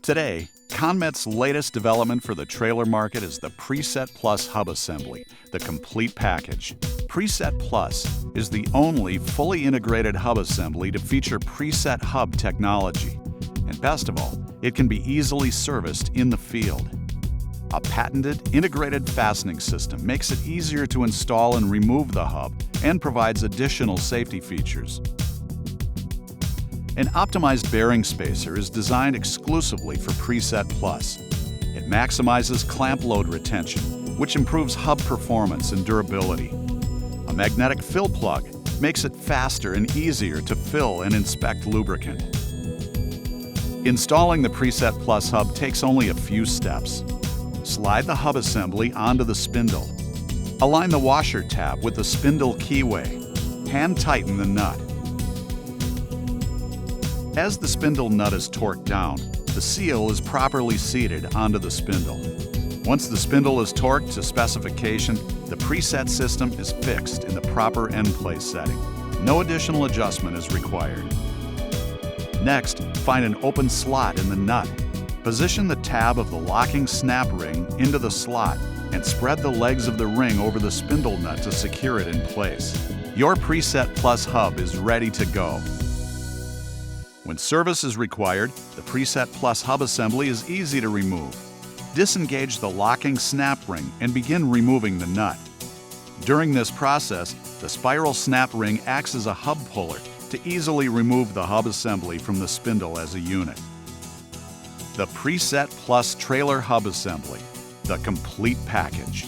Today, ConMet's latest development for the trailer market is the PreSet Plus hub assembly, the complete package. PreSet Plus is the only fully integrated hub assembly to feature preset hub technology. And best of all, it can be easily serviced in the field. A patented integrated fastening system makes it easier to install and remove the hub and provides additional safety features. An optimized bearing spacer is designed exclusively for PreSet Plus. It maximizes clamp load retention, which improves hub performance and durability. A magnetic fill plug makes it faster and easier to fill and inspect lubricant. Installing the PreSet Plus hub takes only a few steps. Slide the hub assembly onto the spindle. Align the washer tab with the spindle keyway. Hand tighten the nut. As the spindle nut is torqued down, the seal is properly seated onto the spindle. Once the spindle is torqued to specification, the preset system is fixed in the proper end place setting. No additional adjustment is required. Next, find an open slot in the nut. Position the tab of the locking snap ring into the slot and spread the legs of the ring over the spindle nut to secure it in place. Your PreSet Plus hub is ready to go. When service is required, the PreSet Plus hub assembly is easy to remove. Disengage the locking snap ring and begin removing the nut. During this process, the spiral snap ring acts as a hub puller to easily remove the hub assembly from the spindle as a unit. The PreSet Plus trailer hub assembly, the complete package.